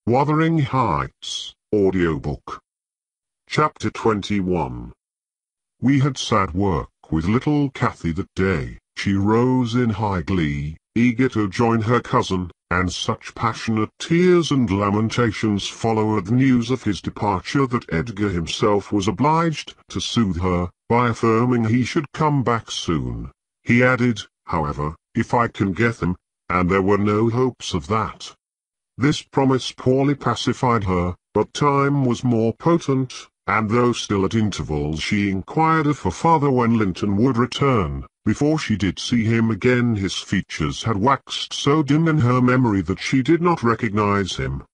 Wuthering Heights, Audiobook. Chapter 21. We had sad work with little Cathy that day. She rose in high glee, eager to join her cousin, and such passionate tears and lamentations followed the news of his departure that Edgar himself was obliged to soothe her, by affirming he should come back soon. He added, however, if I can get them, and there were no hopes of that. This promise poorly pacified her, but time was more potent, and though still at intervals she inquired of her father when Linton would return, before she did see him again his features had waxed so dim in her memory that she did not recognize him.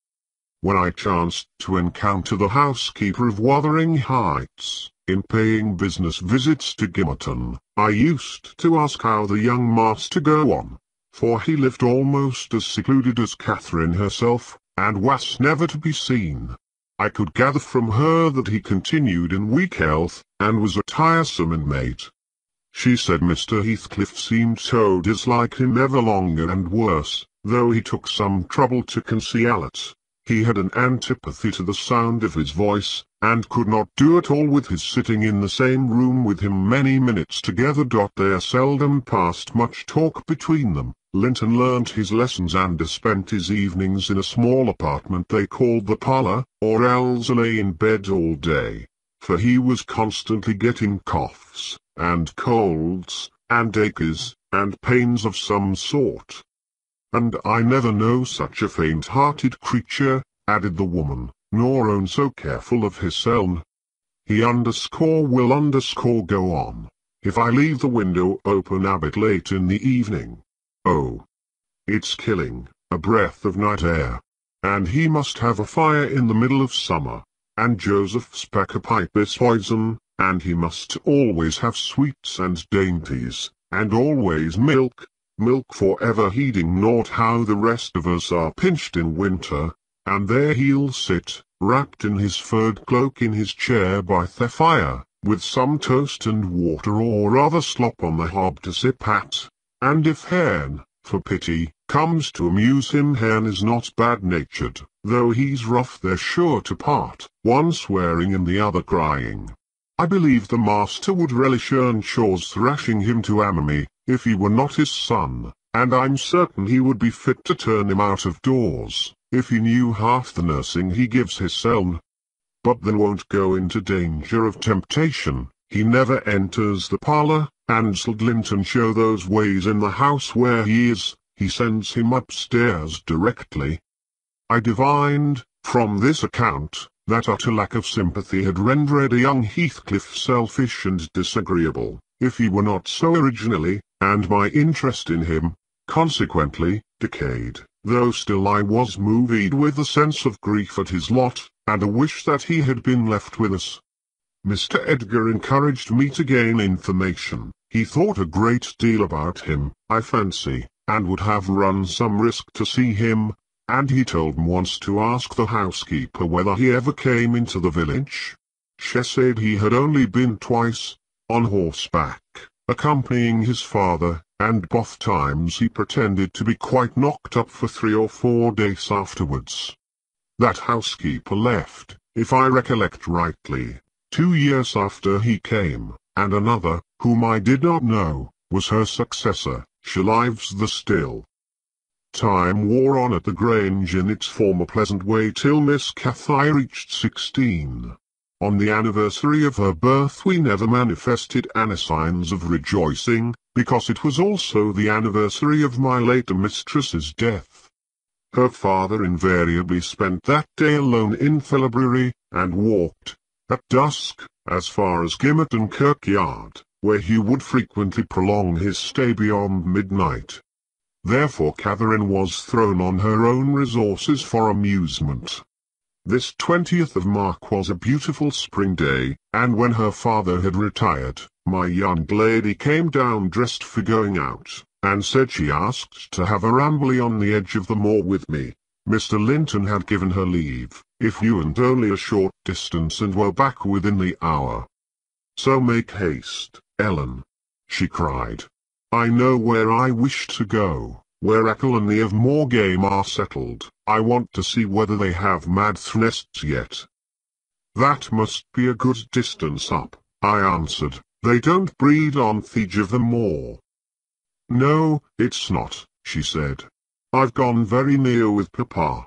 When I chanced to encounter the housekeeper of Wuthering Heights, in paying business visits to Gimmerton, I used to ask how the young master go on, for he lived almost as secluded as Catherine herself, and was never to be seen. I could gather from her that he continued in weak health, and was a tiresome inmate. She said Mr Heathcliff seemed to dislike him ever longer and worse, though he took some trouble to conceal it. He had an antipathy to the sound of his voice, and could not do at all with his sitting in the same room with him many minutes together. There seldom passed much talk between them. Linton learnt his lessons and spent his evenings in a small apartment they called the parlour, or else lay in bed all day, for he was constantly getting coughs, and colds, and aches, and pains of some sort. And I never know such a faint-hearted creature, added the woman, nor one so careful of his self. He will go on, if I leave the window open a bit late in the evening. Oh, it's killing, a breath of night air. And he must have a fire in the middle of summer, and Joseph's pecker pipe is poison, and he must always have sweets and dainties, and always milk for ever heeding not how the rest of us are pinched in winter, and there he'll sit, wrapped in his furred cloak in his chair by the fire, with some toast and water or other slop on the hob to sip at. And if Herne, for pity, comes to amuse him, Herne is not bad-natured, though he's rough they're sure to part, one swearing and the other crying. I believe the master would relish Earnshaw's thrashing him to amamy, if he were not his son, and I'm certain he would be fit to turn him out of doors, if he knew half the nursing he gives his son. But then won't go into danger of temptation, he never enters the parlour, and should Linton show those ways in the house where he is, he sends him upstairs directly. I divined, from this account, that utter lack of sympathy had rendered a young Heathcliff selfish and disagreeable, if he were not so originally, and my interest in him, consequently, decayed, though still I was moved with a sense of grief at his lot, and a wish that he had been left with us. Mr Edgar encouraged me to gain information. He thought a great deal about him, I fancy, and would have run some risk to see him, and he told me once to ask the housekeeper whether he ever came into the village. She said he had only been twice, on horseback, accompanying his father, and both times he pretended to be quite knocked up for 3 or 4 days afterwards. That housekeeper left, if I recollect rightly, 2 years after he came, and another, whom I did not know, was her successor. She lives there still. Time wore on at the Grange in its former pleasant way till Miss Cathy reached 16. On the anniversary of her birth we never manifested any signs of rejoicing, because it was also the anniversary of my late mistress's death. Her father invariably spent that day alone in the library, and walked, at dusk, as far as Gimmerton kirkyard, where he would frequently prolong his stay beyond midnight. Therefore Catherine was thrown on her own resources for amusement. This 20th of March was a beautiful spring day, and when her father had retired, my young lady came down dressed for going out, and said she asked to have a ramble on the edge of the moor with me. Mr Linton had given her leave, if you went only a short distance and were back within the hour. So make haste, Ellen, she cried. I know where I wish to go. where Ethel and the of Moorgame are settled. I want to see whether they have mad nests yet. That must be a good distance up, I answered. They don't breed on the edge of the moor. No, it's not, she said. I've gone very near with Papa.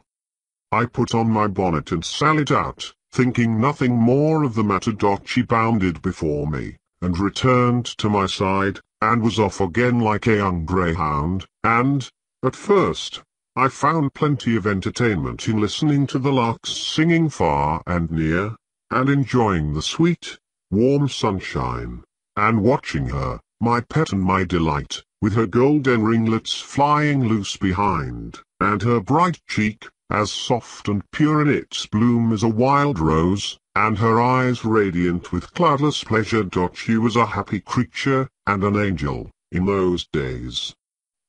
I put on my bonnet and sallied out, thinking nothing more of the matter. She bounded before me, and returned to my side, and was off again like a young greyhound, and, at first, I found plenty of entertainment in listening to the larks singing far and near, and enjoying the sweet, warm sunshine, and watching her, my pet and my delight, with her golden ringlets flying loose behind, and her bright cheek, as soft and pure in its bloom as a wild rose, and her eyes radiant with cloudless pleasure. She was a happy creature, and an angel, in those days.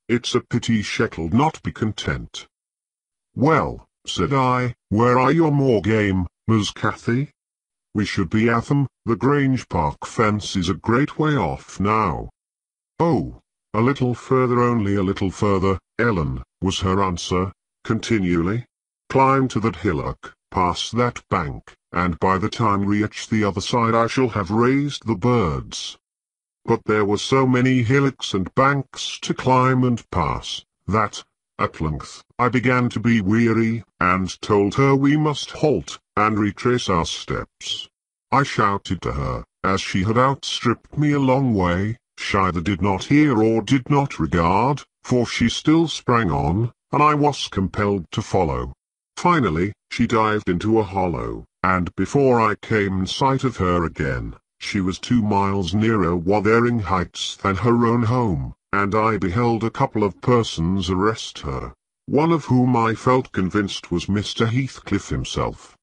It's a pity she'll not be content. Well, said I, where are your Moorgame, Miss Cathy? We should be at them. The Grange Park fence is a great way off now. Oh, a little further, only a little further, Ellen, was her answer, continually. Climb to that hillock, pass that bank, and by the time we reach the other side I shall have raised the birds. But there were so many hillocks and banks to climb and pass, that, at length, I began to be weary, and told her we must halt, and retrace our steps. I shouted to her, as she had outstripped me a long way. She either did not hear or did not regard, for she still sprang on, and I was compelled to follow. Finally, she dived into a hollow, and before I came in sight of her again, she was 2 miles nearer Wuthering Heights than her own home, and I beheld a couple of persons arrest her, one of whom I felt convinced was Mr Heathcliff himself.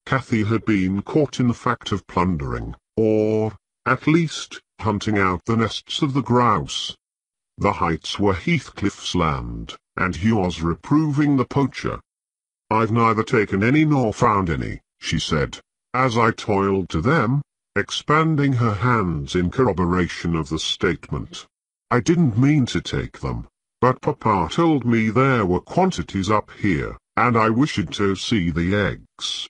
Cathy had been caught in the fact of plundering, or, at least, hunting out the nests of the grouse. The heights were Heathcliff's land, and he was reproving the poacher. I've neither taken any nor found any, she said, as I toiled to them, expanding her hands in corroboration of the statement. I didn't mean to take them, but Papa told me there were quantities up here, and I wished to see the eggs.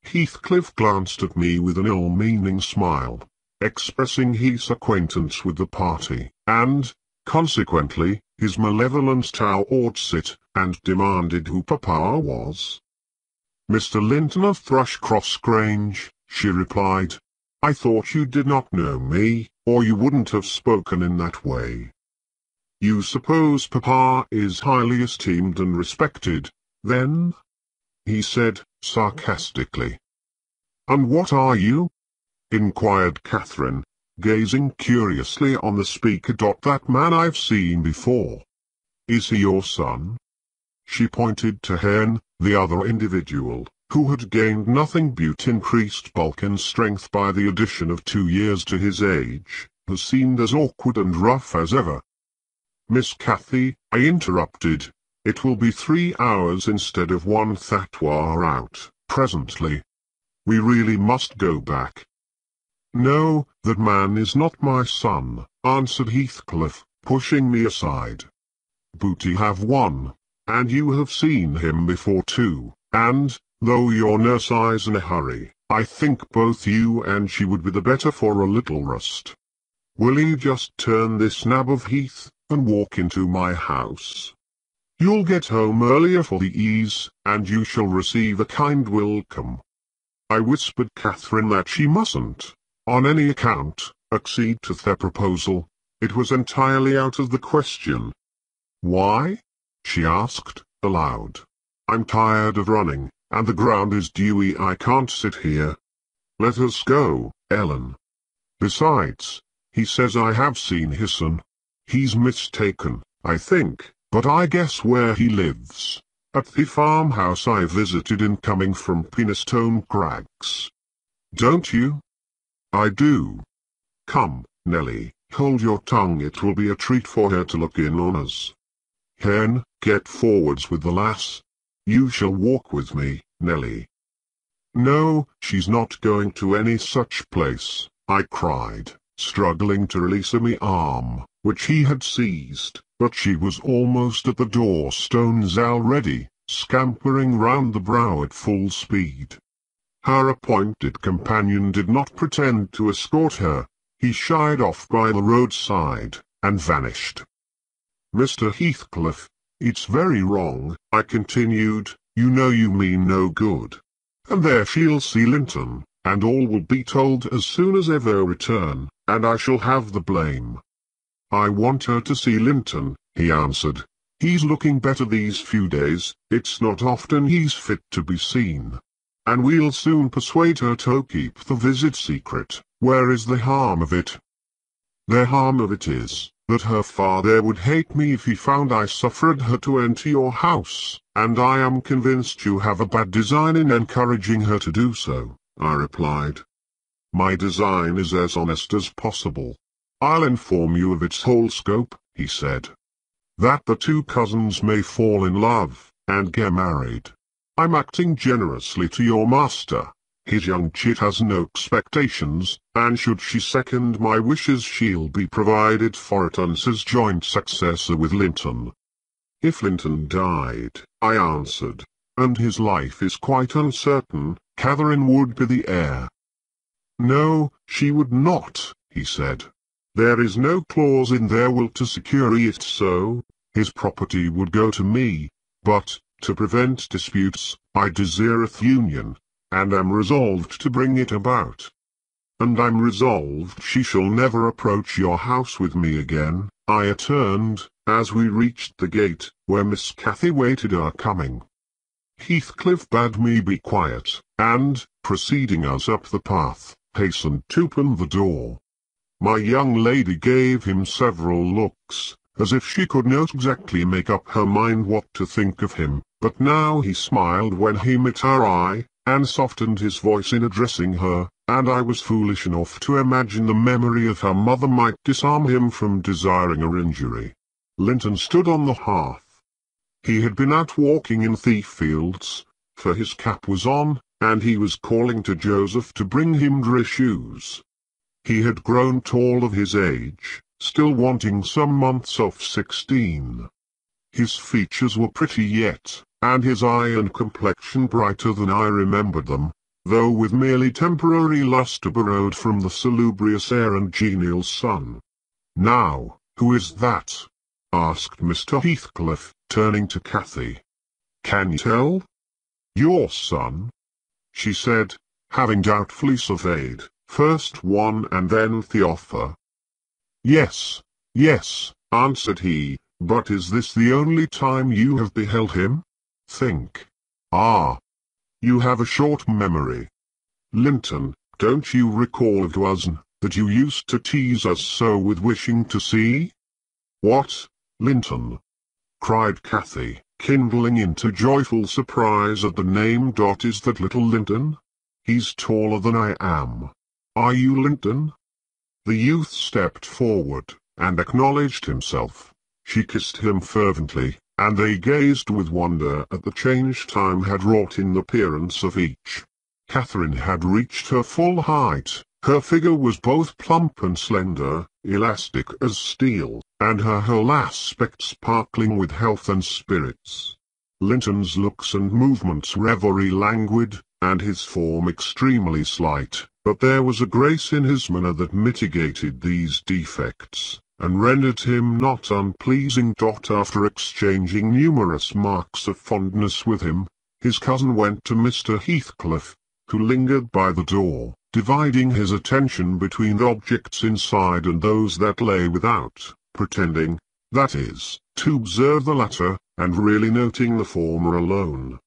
Heathcliff glanced at me with an ill-meaning smile, expressing his acquaintance with the party, and, consequently, his malevolence towards it, and demanded who Papa was. Mr Linton of Thrushcross Grange, she replied. I thought you did not know me, or you wouldn't have spoken in that way. You suppose Papa is highly esteemed and respected, then? He said, sarcastically. And what are you? Inquired Catherine, gazing curiously on the speaker. That man I've seen before. Is he your son? She pointed to Hen, the other individual, who had gained nothing but increased bulk and strength by the addition of 2 years to his age, who seemed as awkward and rough as ever. Miss Cathy, I interrupted, it will be 3 hours instead of 1 that we're out, presently. We really must go back. No, that man is not my son, answered Heathcliff, pushing me aside. But you have one, and you have seen him before too, and, though your nurse is in a hurry, I think both you and she would be the better for a little rest. Will you just turn this nab of heath, and walk into my house? You'll get home earlier for the ease, and you shall receive a kind welcome. I whispered Catherine that she mustn't, on any account, accede to their proposal. It was entirely out of the question. Why? She asked, aloud. I'm tired of running, and the ground is dewy. I can't sit here. Let us go, Ellen. Besides, he says I have seen his son. He's mistaken, I think, but I guess where he lives. At the farmhouse I visited in coming from Penistone Crags. Don't you? I do. Come, Nelly, hold your tongue. It will be a treat for her to look in on us. Hen, get forwards with the lass. You shall walk with me, Nelly. No, she's not going to any such place, I cried, struggling to release my arm, which he had seized, but she was almost at the door, stones already, scampering round the brow at full speed. Her appointed companion did not pretend to escort her. He shied off by the roadside, and vanished. "Mr. Heathcliff, it's very wrong," I continued. "You know you mean no good. And there she'll see Linton, and all will be told as soon as ever return, and I shall have the blame." "I want her to see Linton," he answered. "He's looking better these few days. It's not often he's fit to be seen. And we'll soon persuade her to keep the visit secret. Where is the harm of it?" "The harm of it is, that her father would hate me if he found I suffered her to enter your house, and I am convinced you have a bad design in encouraging her to do so," I replied. "My design is as honest as possible. I'll inform you of its whole scope," he said. "That the two cousins may fall in love, and get married. I'm acting generously to your master. His young chit has no expectations, and should she second my wishes she'll be provided for at once as joint successor with Linton." "If Linton died," I answered, "and his life is quite uncertain, Catherine would be the heir." "No, she would not," he said. "There is no clause in their will to secure it so. His property would go to me, but, to prevent disputes, I desireth union, and am resolved to bring it about. And I'm resolved she shall never approach your house with me again," I returned, as we reached the gate, where Miss Cathy waited our coming. Heathcliff bade me be quiet, and, preceding us up the path, hastened to open the door. My young lady gave him several looks, as if she could not exactly make up her mind what to think of him, but now he smiled when he met her eye, and softened his voice in addressing her, and I was foolish enough to imagine the memory of her mother might disarm him from desiring her injury. Linton stood on the hearth. He had been out walking in Thieffields, for his cap was on, and he was calling to Joseph to bring him dress shoes. He had grown tall of his age, still wanting some months of 16. His features were pretty yet, and his eye and complexion brighter than I remembered them, though with merely temporary lustre borrowed from the salubrious air and genial sun. "Now, who is that?" asked Mr. Heathcliff, turning to Cathy. "Can you tell?" "Your son?" she said, having doubtfully surveyed, first one and then the other. "Yes, yes," answered he, "but is this the only time you have beheld him? Think. Ah, you have a short memory. Linton, don't you recall it was that you used to tease us so with wishing to see?" "What, Linton?" cried Cathy, kindling into joyful surprise at the name. "Is that little Linton? He's taller than I am. Are you Linton?" The youth stepped forward, and acknowledged himself. She kissed him fervently, and they gazed with wonder at the change time had wrought in the appearance of each. Catherine had reached her full height, her figure was both plump and slender, elastic as steel, and her whole aspect sparkling with health and spirits. Linton's looks and movements were very languid, and his form extremely slight, but there was a grace in his manner that mitigated these defects, and rendered him not unpleasing. After exchanging numerous marks of fondness with him, his cousin went to Mr. Heathcliff, who lingered by the door, dividing his attention between the objects inside and those that lay without, pretending, that is, to observe the latter, and really noting the former alone.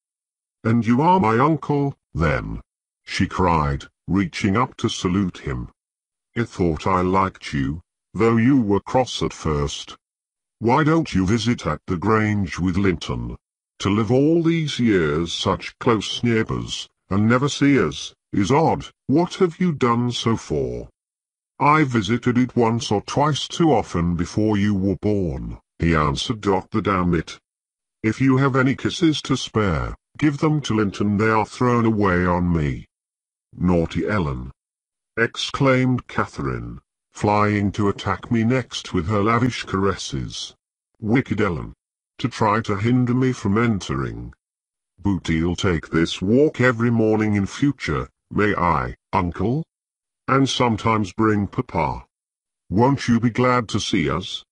"And you are my uncle, then?" she cried, reaching up to salute him. "I thought I liked you, though you were cross at first. Why don't you visit at the Grange with Linton? To live all these years such close neighbours, and never see us, is odd. What have you done so for?" "I visited it once or twice too often before you were born," he answered. "Damn it. If you have any kisses to spare, give them to Linton. They are thrown away on me." "Naughty Ellen!" exclaimed Catherine, flying to attack me next with her lavish caresses. Wicked Ellen! To try to hinder me from entering. Booty'll take this walk every morning in future, may I, uncle? And sometimes bring papa. Won't you be glad to see us?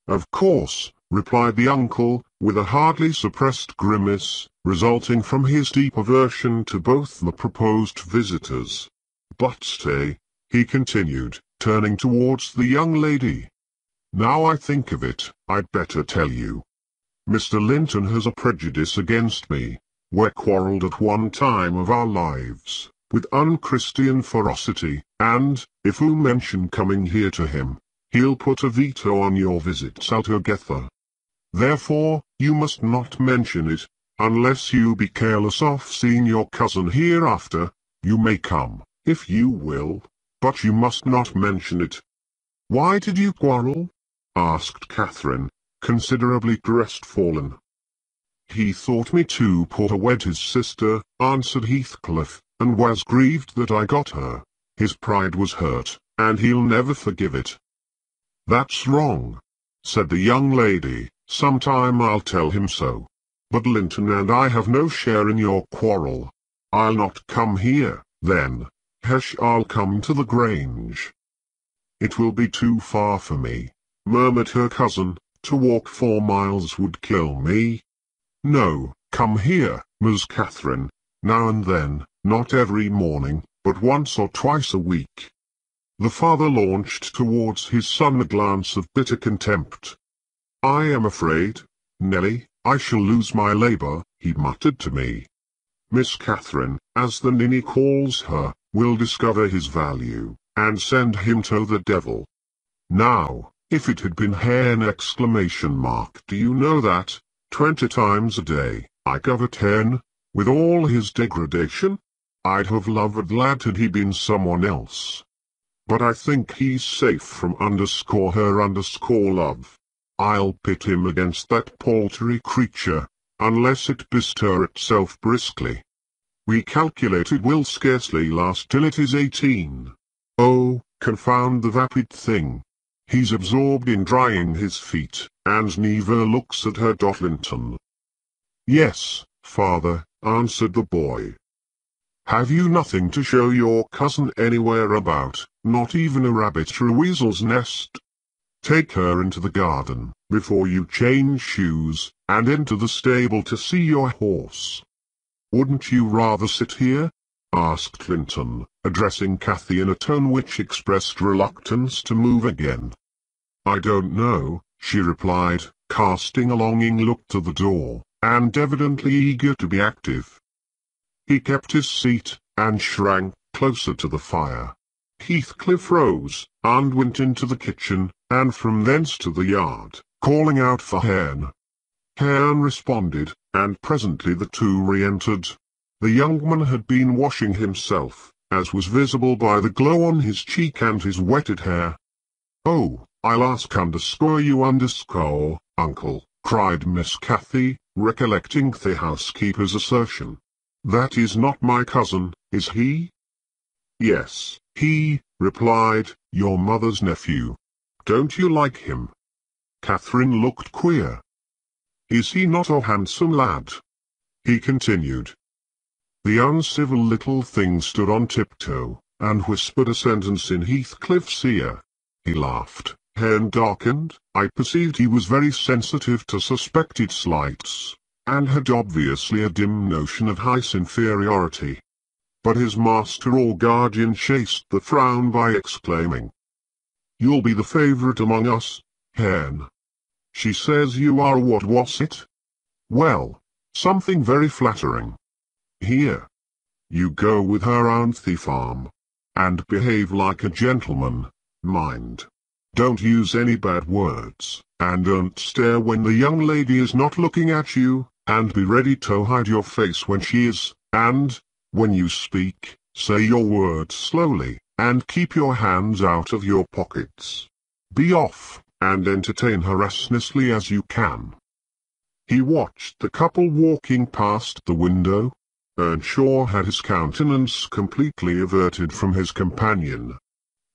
Of course, replied the uncle, with a hardly suppressed grimace, resulting from his deep aversion to both the proposed visitors. But stay, he continued, turning towards the young lady. Now I think of it, I'd better tell you. Mr. Linton has a prejudice against me. We quarrelled at one time of our lives, with unchristian ferocity, and, if you mention coming here to him, he'll put a veto on your visits altogether. Therefore, you must not mention it, unless you be careless of seeing your cousin hereafter. You may come, if you will, but you must not mention it. Why did you quarrel? Asked Catherine, considerably crestfallen. He thought me too poor to wed his sister, answered Heathcliff, and was grieved that I got her. His pride was hurt, and he'll never forgive it. That's wrong, said the young lady. Sometime I'll tell him so. But Linton and I have no share in your quarrel. I'll not come here, then. Hesh, I'll come to the Grange. It will be too far for me, murmured her cousin. To walk 4 miles would kill me. No, come here, Miss Catherine, now and then, not every morning, but once or twice a week. The father launched towards his son a glance of bitter contempt. I am afraid, Nelly, I shall lose my labour, he muttered to me. Miss Catherine, as the ninny calls her, will discover his value, and send him to the devil. Now, if it had been hen! Do you know that, 20 times a day, I covet hen, with all his degradation? I'd have loved lad had he been someone else. But I think he's safe from _her_ love. I'll pit him against that paltry creature, unless it bestir itself briskly. We calculate it will scarcely last till it is 18. Oh, confound the vapid thing! He's absorbed in drying his feet, and never looks at her. Linton. Yes, father, answered the boy. Have you nothing to show your cousin anywhere about, not even a rabbit or a weasel's nest? Take her into the garden, before you change shoes, and into the stable to see your horse. Wouldn't you rather sit here? Asked Linton, addressing Cathy in a tone which expressed reluctance to move again. I don't know, she replied, casting a longing look to the door, and evidently eager to be active. He kept his seat, and shrank closer to the fire. Heathcliff rose, and went into the kitchen, and from thence to the yard, calling out for Herne. Herne responded, and presently the two re-entered. The young man had been washing himself, as was visible by the glow on his cheek and his wetted hair. Oh, I'll ask you uncle, cried Miss Cathy, recollecting the housekeeper's assertion. That is not my cousin, is he? Yes, he, replied, your mother's nephew. Don't you like him? Catherine looked queer. Is he not a handsome lad? He continued. The uncivil little thing stood on tiptoe, and whispered a sentence in Heathcliff's ear. He laughed. Herne darkened. I perceived he was very sensitive to suspected slights, and had obviously a dim notion of Heights' inferiority. But his master or guardian chased the frown by exclaiming, You'll be the favourite among us, Herne. She says you are what was it? Well, something very flattering. Here. You go with her round the farm, and behave like a gentleman, mind. Don't use any bad words, and don't stare when the young lady is not looking at you, and be ready to hide your face when she is, and, when you speak, say your words slowly, and keep your hands out of your pockets. Be off, and entertain her as nicely as you can. He watched the couple walking past the window. Earnshaw had his countenance completely averted from his companion.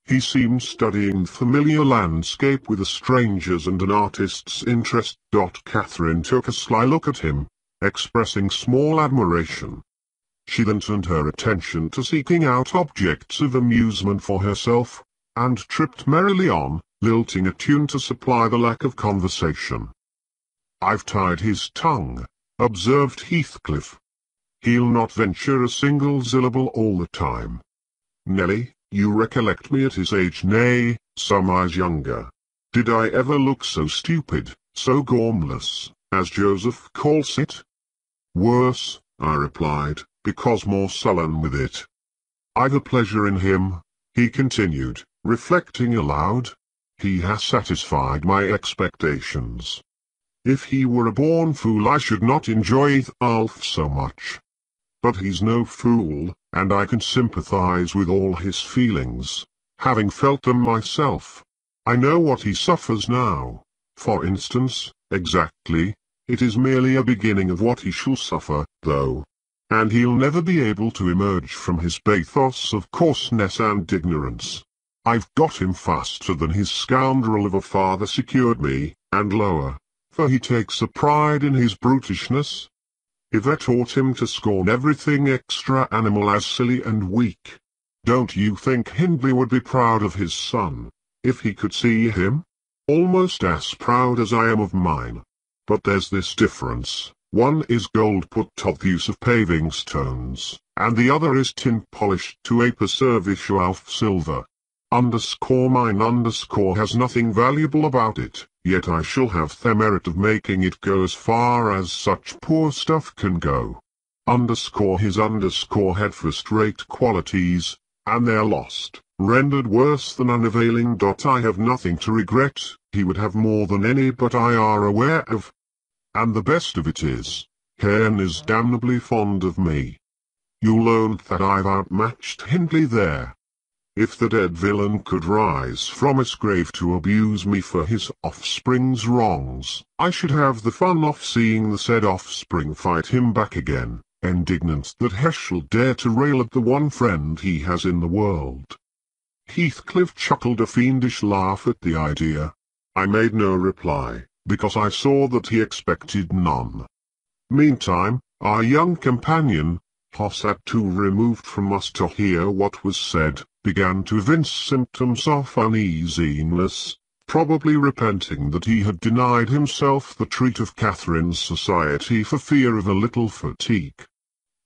He seemed studying the familiar landscape with a stranger's and an artist's interest. Catherine took a sly look at him, expressing small admiration. She then turned her attention to seeking out objects of amusement for herself, and tripped merrily on, lilting a tune to supply the lack of conversation. "I've tied his tongue," observed Heathcliff. "He'll not venture a single syllable all the time. Nelly, you recollect me at his age, nay, some eyes younger. Did I ever look so stupid, so gormless, as Joseph calls it?" "Worse," I replied, because more sullen with it. "I've a pleasure in him," he continued, reflecting aloud. "He has satisfied my expectations. If he were a born fool I should not enjoy Alf so much. But he's no fool, and I can sympathize with all his feelings, having felt them myself. I know what he suffers now, for instance, exactly. It is merely a beginning of what he shall suffer, though. And he'll never be able to emerge from his bathos of coarseness and ignorance. I've got him faster than his scoundrel of a father secured me, and lower, for he takes a pride in his brutishness. Yvette taught him to scorn everything extra-animal as silly and weak. Don't you think Hindley would be proud of his son, if he could see him? Almost as proud as I am of mine. But there's this difference. One is gold put to the use of paving stones, and the other is tin polished to a preservatio of silver. Mine has nothing valuable about it, yet I shall have the merit of making it go as far as such poor stuff can go. His had first-rate qualities, and they're lost, rendered worse than unavailing. I have nothing to regret, he would have more than any but I are aware of. And the best of it is, Cairn is damnably fond of me. You'll own that I've outmatched Hindley there. If the dead villain could rise from his grave to abuse me for his offspring's wrongs, I should have the fun of seeing the said offspring fight him back again, indignant that he shall dare to rail at the one friend he has in the world. Heathcliff chuckled a fiendish laugh at the idea. I made no reply, because I saw that he expected none. Meantime, our young companion, who sat too removed from us to hear what was said, began to evince symptoms of uneasiness, probably repenting that he had denied himself the treat of Catherine's society for fear of a little fatigue.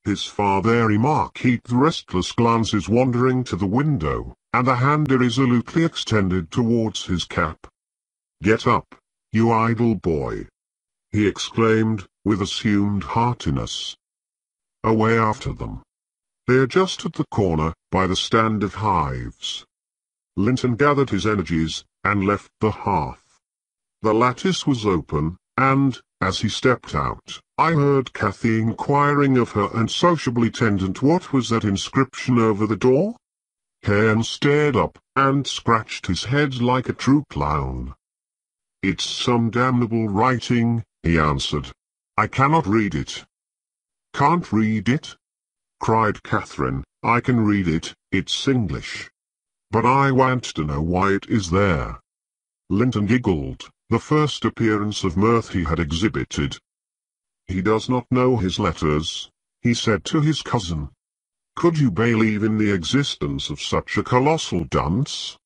His father remarked the restless glances wandering to the window, and the hand irresolutely extended towards his cap. "Get up, you idle boy!" he exclaimed, with assumed heartiness. Away after them. They're just at the corner, by the stand of hives. Linton gathered his energies, and left the hearth. The lattice was open, and, as he stepped out, I heard Cathy inquiring of her unsociable attendant what was that inscription over the door. Cairn stared up, and scratched his head like a true clown. "It's some damnable writing," he answered. "I cannot read it." "Can't read it?" cried Catherine. "I can read it, it's English. But I want to know why it is there." Linton giggled, the first appearance of mirth he had exhibited. "He does not know his letters," he said to his cousin. "Could you believe in the existence of such a colossal dunce?"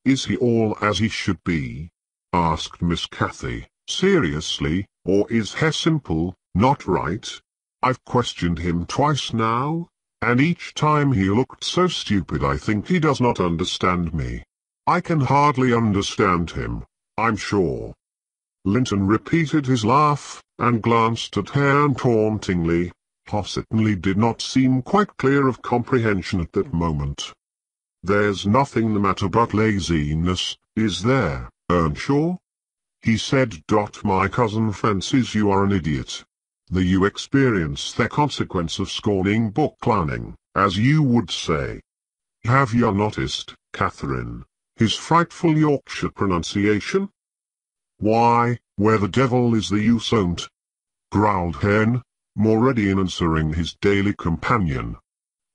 "Is he all as he should be?" asked Miss Cathy, seriously, "or is he simple, not right? I've questioned him twice now, and each time he looked so stupid I think he does not understand me. I can hardly understand him, I'm sure." Linton repeated his laugh, and glanced at her tauntingly. He certainly did not seem quite clear of comprehension at that moment. "There's nothing the matter but laziness, is there, Earnshaw?" he said. "My cousin fancies you are an idiot. That you experience the consequence of scorning book learning, as you would say. Have you noticed, Catherine, his frightful Yorkshire pronunciation?" "Why, where the devil is the use on't?" growled Hen, more ready in answering his daily companion.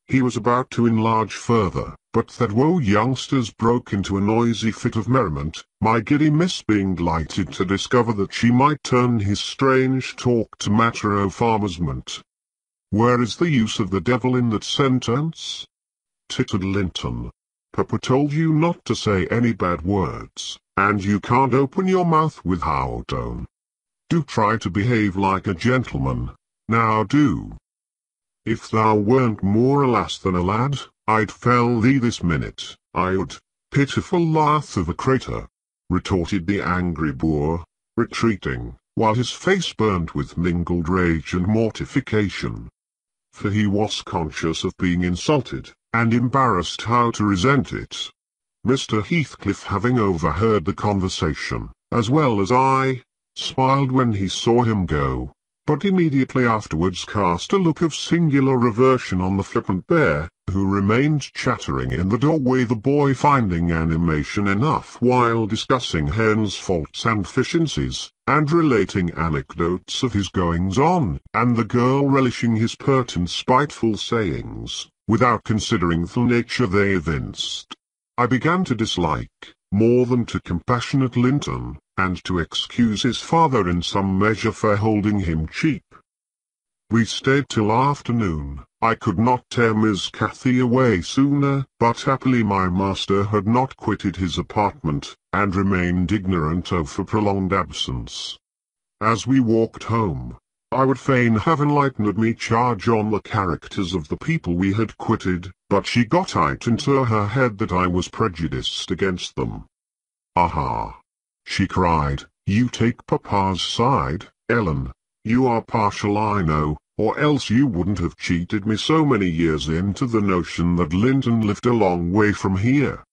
He was about to enlarge further, but that woe youngsters broke into a noisy fit of merriment, my giddy miss being delighted to discover that she might turn his strange talk to matter of amusement. "Where is the use of the devil in that sentence?" tittered Linton. "Papa told you not to say any bad words, and you can't open your mouth with Howdone. Do try to behave like a gentleman, now do. If thou weren't more a lass than a lad, I'd fell thee this minute, I would." "Pitiful lath of a crater," retorted the angry boor, retreating, while his face burned with mingled rage and mortification. For he was conscious of being insulted, and embarrassed how to resent it. Mr. Heathcliff, having overheard the conversation, as well as I, smiled when he saw him go, but immediately afterwards cast a look of singular aversion on the flippant bear, who remained chattering in the doorway, the boy finding animation enough while discussing Hen's faults and deficiencies, and relating anecdotes of his goings-on, and the girl relishing his pert and spiteful sayings, without considering the nature they evinced. I began to dislike, more than to compassionate Linton, and to excuse his father in some measure for holding him cheap. We stayed till afternoon. I could not tear Miss Cathy away sooner, but happily my master had not quitted his apartment, and remained ignorant of a prolonged absence. As we walked home, I would fain have enlightened me charge on the characters of the people we had quitted, but she got it into her head that I was prejudiced against them. "Aha!" she cried, "you take papa's side, Ellen. You are partial, I know, or else you wouldn't have cheated me so many years into the notion that Linton lived a long way from here.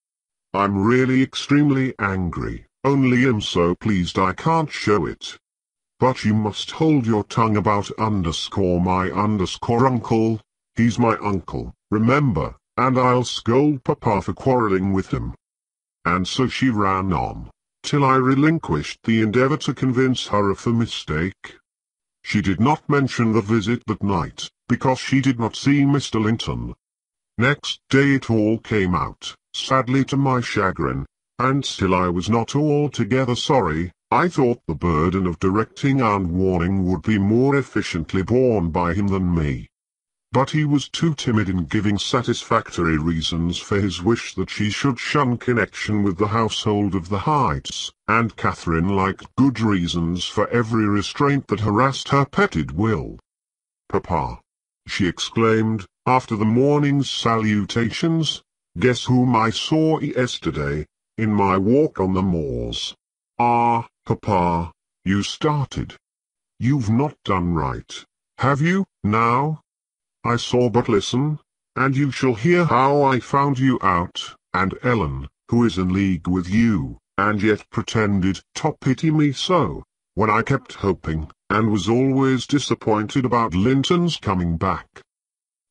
I'm really extremely angry, only am so pleased I can't show it. But you must hold your tongue about my uncle. He's my uncle, remember, and I'll scold papa for quarrelling with him." And so she ran on, till I relinquished the endeavour to convince her of the mistake. She did not mention the visit that night, because she did not see Mr. Linton. Next day it all came out, sadly to my chagrin, and still I was not altogether sorry. I thought the burden of directing and warning would be more efficiently borne by him than me. But he was too timid in giving satisfactory reasons for his wish that she should shun connection with the household of the Heights, and Catherine liked good reasons for every restraint that harassed her petted will. "Papa," she exclaimed, after the morning's salutations, "guess whom I saw yesterday, in my walk on the moors." "Ah, Papa," you started. "You've not done right, have you, now? I saw, but listen, and you shall hear how I found you out, and Ellen, who is in league with you, and yet pretended to pity me so, when I kept hoping, and was always disappointed about Linton's coming back."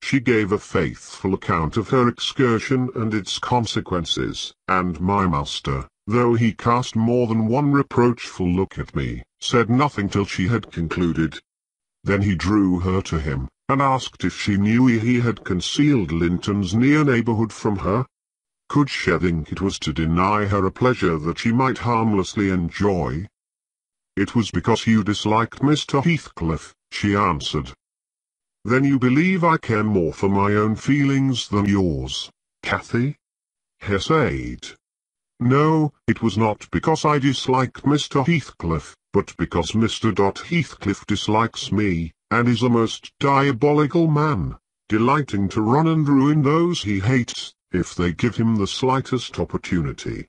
She gave a faithful account of her excursion and its consequences, and my master, though he cast more than one reproachful look at me, said nothing till she had concluded. Then he drew her to him, and asked if she knew he had concealed Linton's near neighbourhood from her. Could she think it was to deny her a pleasure that she might harmlessly enjoy? "It was because you disliked Mr. Heathcliff," she answered. "Then you believe I care more for my own feelings than yours, Cathy?" He said. "No, it was not because I disliked Mr. Heathcliff, but because Mr. Heathcliff dislikes me, and is a most diabolical man, delighting to run and ruin those he hates, if they give him the slightest opportunity.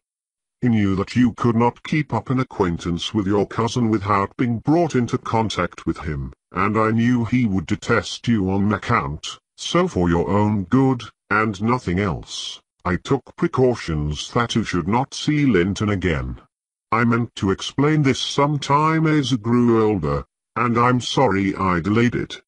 He knew that you could not keep up an acquaintance with your cousin without being brought into contact with him, and I knew he would detest you on account, so for your own good, and nothing else, I took precautions that you should not see Linton again. I meant to explain this some time as I grew older, and I'm sorry I delayed it."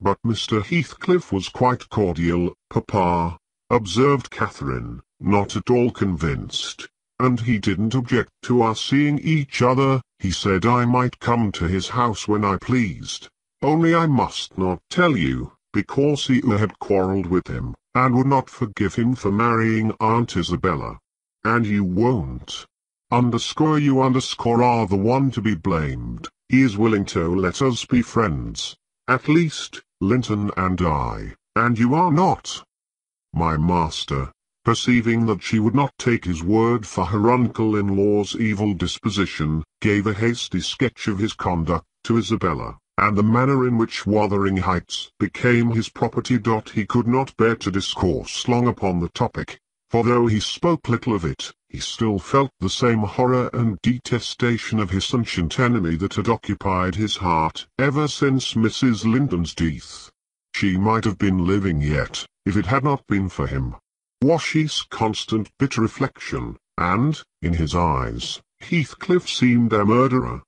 "But Mr. Heathcliff was quite cordial, Papa," observed Catherine, not at all convinced, "and he didn't object to us seeing each other. He said I might come to his house when I pleased, only I must not tell you, because he had quarrelled with him, and would not forgive him for marrying Aunt Isabella. And you won't. You are the one to be blamed. He is willing to let us be friends. At least, Linton and I, and you are not. My master, perceiving that she would not take his word for her uncle-in-law's evil disposition, gave a hasty sketch of his conduct to Isabella, and the manner in which Wuthering Heights became his property. He could not bear to discourse long upon the topic, for though he spoke little of it, he still felt the same horror and detestation of his ancient enemy that had occupied his heart ever since Mrs. Linton's death. She might have been living yet, if it had not been for him. Was his constant bitter reflection, and, in his eyes, Heathcliff seemed a murderer.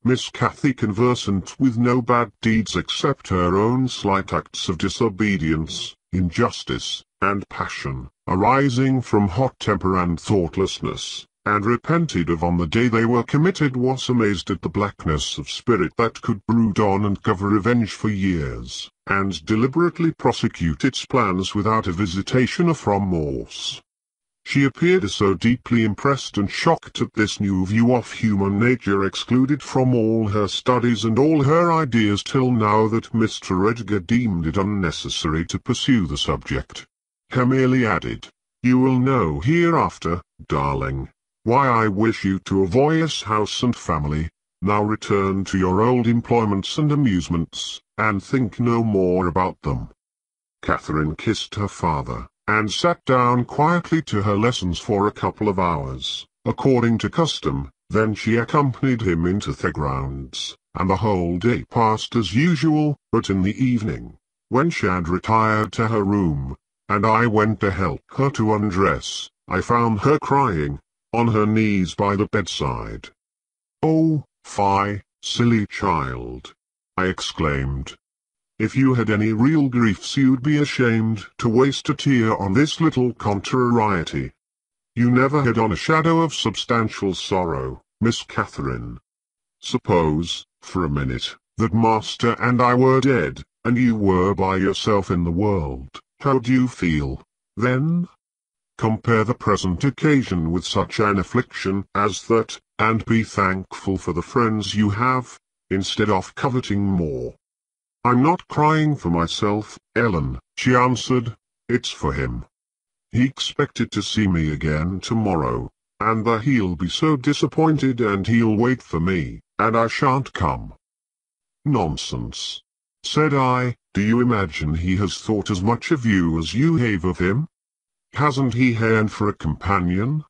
Miss Cathy, conversant with no bad deeds except her own slight acts of disobedience, injustice, and passion, arising from hot temper and thoughtlessness, and repented of on the day they were committed, was amazed at the blackness of spirit that could brood on and cover revenge for years, and deliberately prosecute its plans without a visitation of remorse. She appeared so deeply impressed and shocked at this new view of human nature, excluded from all her studies and all her ideas till now, that Mr. Edgar deemed it unnecessary to pursue the subject. He merely added, "You will know hereafter, darling, why I wish you to avoid this house and family. Now return to your old employments and amusements, and think no more about them." Catherine kissed her father, and sat down quietly to her lessons for a couple of hours, according to custom. Then she accompanied him into the grounds, and the whole day passed as usual. But in the evening, when she had retired to her room, and I went to help her to undress, I found her crying, on her knees by the bedside. "Oh, fie, silly child!" I exclaimed. "If you had any real griefs, you'd be ashamed to waste a tear on this little contrariety. You never had on a shadow of substantial sorrow, Miss Catherine. Suppose, for a minute, that master and I were dead, and you were by yourself in the world, how do you feel, then? Compare the present occasion with such an affliction as that, and be thankful for the friends you have, instead of coveting more." "I'm not crying for myself, Ellen," she answered. "It's for him. He expected to see me again tomorrow, and he'll be so disappointed, and he'll wait for me, and I shan't come." "Nonsense," said I. "Do you imagine he has thought as much of you as you have of him? Hasn't he yearned for a companion?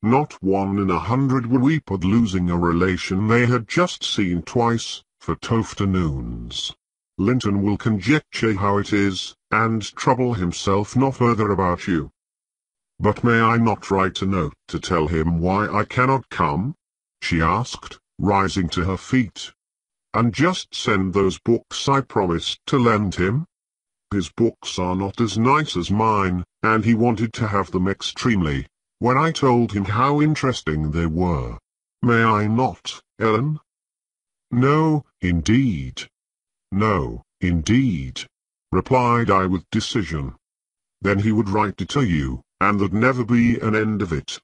Not 1 in 100 would weep at losing a relation they had just seen twice, for 2 afternoons. Linton will conjecture how it is, and trouble himself no further about you." "But may I not write a note to tell him why I cannot come?" she asked, rising to her feet. "And just send those books I promised to lend him? His books are not as nice as mine, and he wanted to have them extremely, when I told him how interesting they were. May I not, Ellen?" "No, indeed. No, indeed," replied I with decision. "Then he would write it to you, and there'd never be an end of it.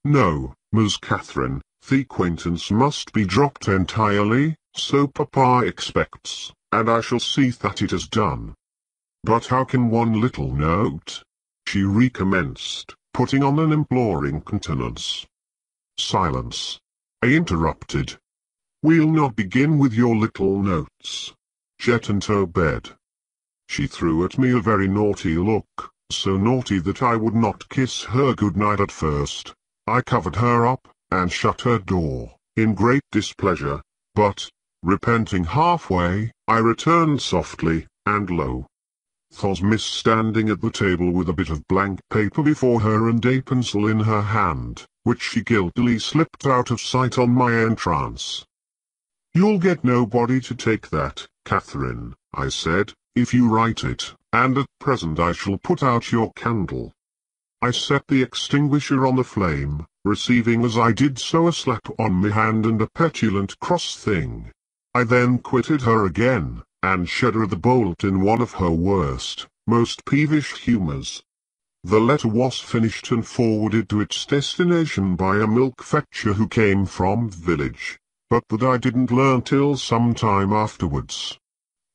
No, Miss Catherine, the acquaintance must be dropped entirely, so Papa expects, and I shall see that it is done." "But how can one little note—" she recommenced, putting on an imploring countenance. "Silence," I interrupted. "We'll not begin with your little notes. Get into bed." She threw at me a very naughty look, so naughty that I would not kiss her good night at first. I covered her up, and shut her door, in great displeasure, but, repenting halfway, I returned softly, and lo! Thos Miss standing at the table with a bit of blank paper before her and a pencil in her hand, which she guiltily slipped out of sight on my entrance. "You'll get nobody to take that, Catherine," I said, "if you write it, and at present I shall put out your candle." I set the extinguisher on the flame, receiving as I did so a slap on my hand and a petulant cross thing. I then quitted her again, and shudder at the bolt in one of her worst, most peevish humours. The letter was finished and forwarded to its destination by a milk fetcher who came from the village, but that I didn't learn till some time afterwards.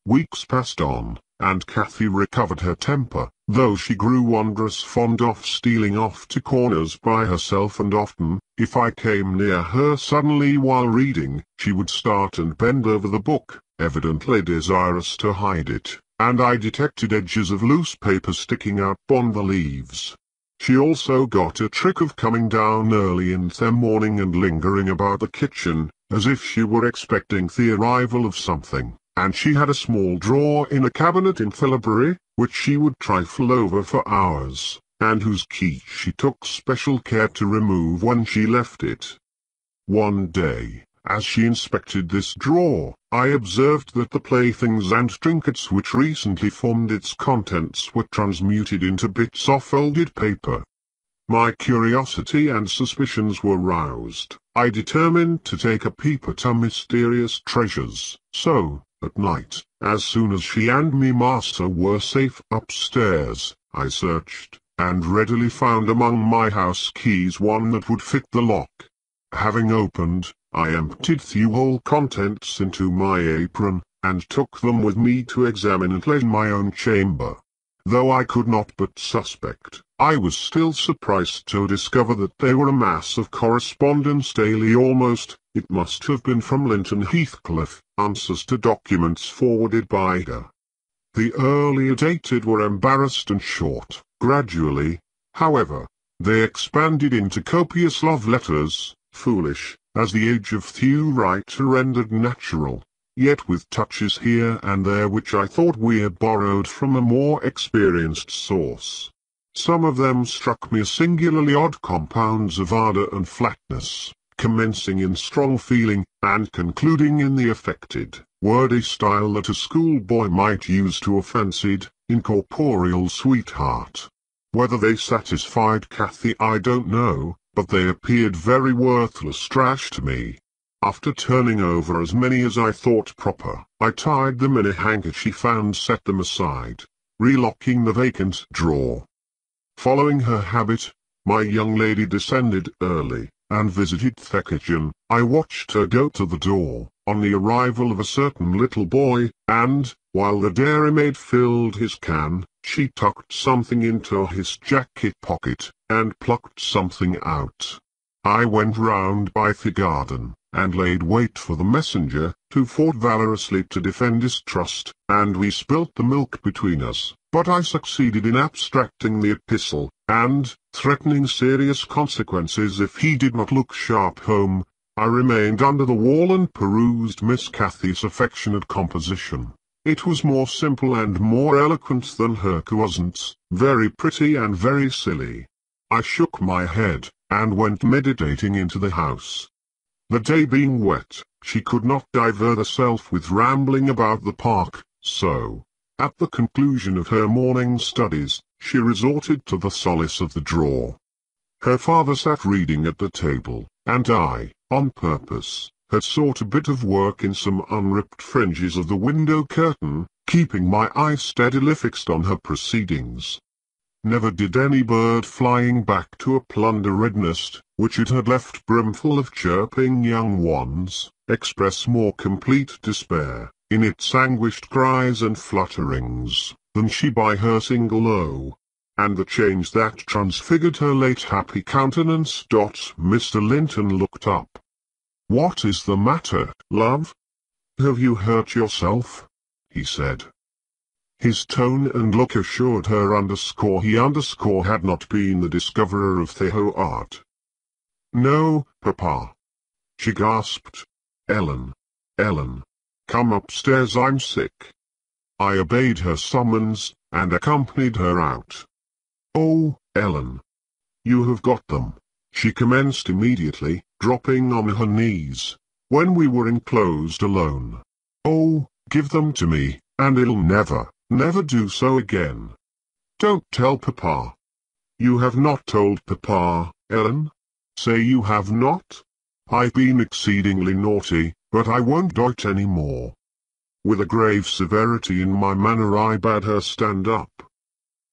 Weeks passed on, and Cathy recovered her temper, though she grew wondrous fond of stealing off to corners by herself, and often, if I came near her suddenly while reading, she would start and bend over the book, evidently desirous to hide it, and I detected edges of loose paper sticking out on the leaves. She also got a trick of coming down early in the morning and lingering about the kitchen, as if she were expecting the arrival of something, and she had a small drawer in a cabinet in the library, which she would trifle over for hours, and whose key she took special care to remove when she left it. One day, as she inspected this drawer, I observed that the playthings and trinkets which recently formed its contents were transmuted into bits of folded paper. My curiosity and suspicions were roused. I determined to take a peep at her mysterious treasures, so, at night, as soon as she and me master were safe upstairs, I searched, and readily found among my house keys one that would fit the lock. Having opened, I emptied the whole contents into my apron, and took them with me to examine and lay in my own chamber. Though I could not but suspect, I was still surprised to discover that they were a mass of correspondence daily almost, it must have been from Linton Heathcliff, answers to documents forwarded by her. The earlier dated were embarrassed and short. Gradually, however, they expanded into copious love letters, foolish, as the age of few writer rendered natural, yet with touches here and there which I thought we had borrowed from a more experienced source. Some of them struck me as singularly odd compounds of ardour and flatness, commencing in strong feeling, and concluding in the affected, wordy style that a schoolboy might use to a fancied, incorporeal sweetheart. Whether they satisfied Cathy I don't know, but they appeared very worthless trash to me. After turning over as many as I thought proper, I tied them in a handkerchief and set them aside, relocking the vacant drawer. Following her habit, my young lady descended early, and visited the kitchen. I watched her go to the door, on the arrival of a certain little boy, and, while the dairymaid filled his can, she tucked something into his jacket pocket, and plucked something out. I went round by the garden, and laid wait for the messenger, who fought valorously to defend his trust, and we spilt the milk between us, but I succeeded in abstracting the epistle, and, threatening serious consequences if he did not look sharp home, I remained under the wall and perused Miss Cathy's affectionate composition. It was more simple and more eloquent than her cousins, very pretty and very silly. I shook my head, and went meditating into the house. The day being wet, she could not divert herself with rambling about the park, so, at the conclusion of her morning studies, she resorted to the solace of the drawer. Her father sat reading at the table, and I, on purpose, had sought a bit of work in some unripped fringes of the window curtain, keeping my eye steadily fixed on her proceedings. Never did any bird flying back to a plunder-red nest, which it had left brimful of chirping young ones, express more complete despair, in its anguished cries and flutterings, than she by her single O. And the change that transfigured her late happy countenance. Mr. Linton looked up. "What is the matter, love? Have you hurt yourself?" he said. His tone and look assured her he had not been the discoverer of the whole art. "No, Papa," she gasped. Ellen, come upstairs, I'm sick." I obeyed her summons, and accompanied her out. "Oh, Ellen, you have got them," she commenced immediately, dropping on her knees, when we were enclosed alone. "Oh, give them to me, and it'll never do so again. Don't tell Papa. You have not told Papa, Ellen? Say you have not? I've been exceedingly naughty, but I won't do it any more." With a grave severity in my manner I bade her stand up.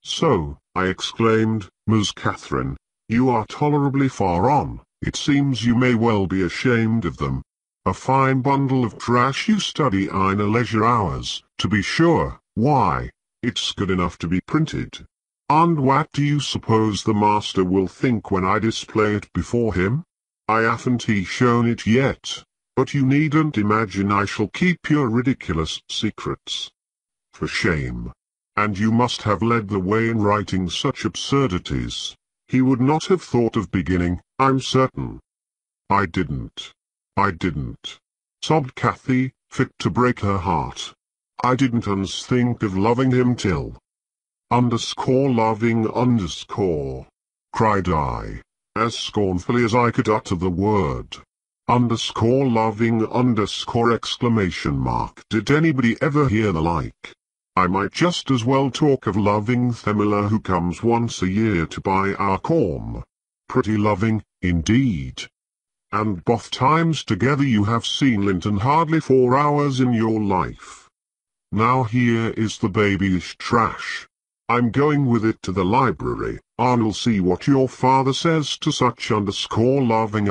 "So," I exclaimed, "Miss Catherine, you are tolerably far on. It seems you may well be ashamed of them. A fine bundle of trash you study in leisure hours, to be sure. Why, it's good enough to be printed. And what do you suppose the master will think when I display it before him? I haven't shown it yet, but you needn't imagine I shall keep your ridiculous secrets. For shame. And you must have led the way in writing such absurdities. He would not have thought of beginning, I'm certain." I didn't, sobbed Cathy, fit to break her heart. "I didn't once think of loving him till loving cried I, as scornfully as I could utter the word. Loving exclamation mark. Did anybody ever hear the like? I might just as well talk of loving Themilla, who comes once a year to buy our corn. Pretty loving, indeed. And both times together you have seen Linton hardly 4 hours in your life. Now here is the babyish trash. I'm going with it to the library, and we'll see what your father says to such loving.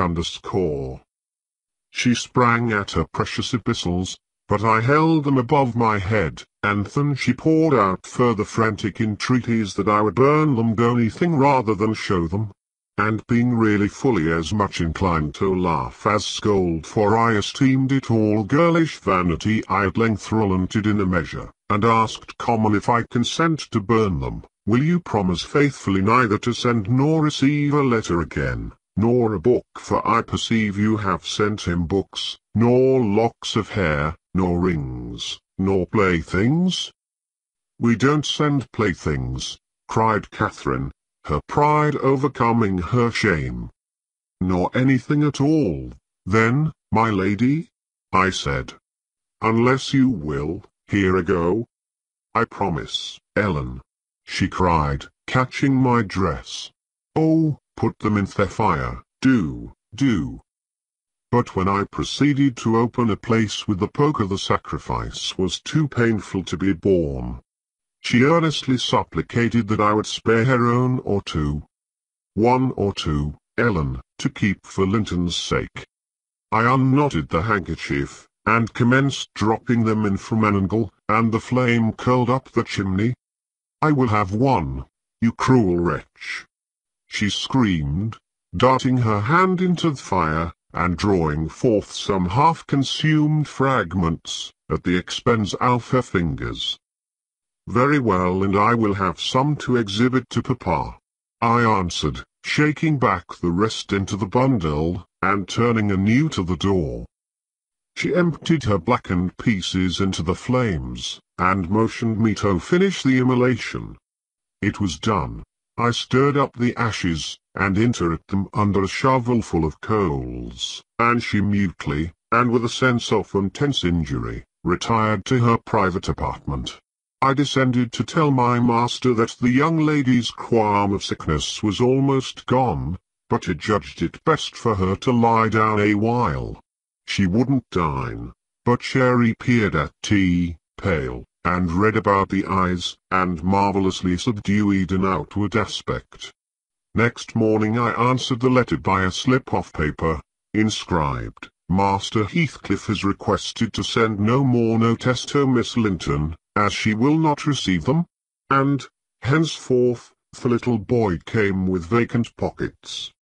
She sprang at her precious epistles, but I held them above my head, and then she poured out further frantic entreaties that I would burn them, do anything rather than show them. And being really fully as much inclined to laugh as scold, for I esteemed it all girlish vanity, I at length relented in a measure, and asked Common if I consent to burn them. "Will you promise faithfully neither to send nor receive a letter again, nor a book, for I perceive you have sent him books, nor locks of hair, nor rings, nor playthings?" "We don't send playthings," cried Catherine, her pride overcoming her shame. "Nor anything at all, then, my lady?" I said. "Unless you will, here I go." "I promise, Ellen," she cried, catching my dress. "Oh, put them in the fire, do. But when I proceeded to open a place with the poker, the sacrifice was too painful to be borne. She earnestly supplicated that I would spare her one or two, Ellen, to keep for Linton's sake. I unknotted the handkerchief, and commenced dropping them in from an angle, and the flame curled up the chimney. "I will have one, you cruel wretch!" she screamed, darting her hand into the fire, and drawing forth some half-consumed fragments, at the expense of her fingers. "Very well, and I will have some to exhibit to Papa," I answered, shaking back the rest into the bundle, and turning anew to the door. She emptied her blackened pieces into the flames, and motioned me to finish the immolation. It was done. I stirred up the ashes, and interred them under a shovelful of coals, and she mutely, and with a sense of intense injury, retired to her private apartment. I descended to tell my master that the young lady's qualm of sickness was almost gone, but he judged it best for her to lie down a while. She wouldn't dine, but she appeared at tea, pale, and red about the eyes, and marvellously subdued in outward aspect. Next morning I answered the letter by a slip of paper, inscribed, "Master Heathcliff is requested to send no more notice to Miss Linton, as she will not receive them," and, henceforth, the little boy came with vacant pockets.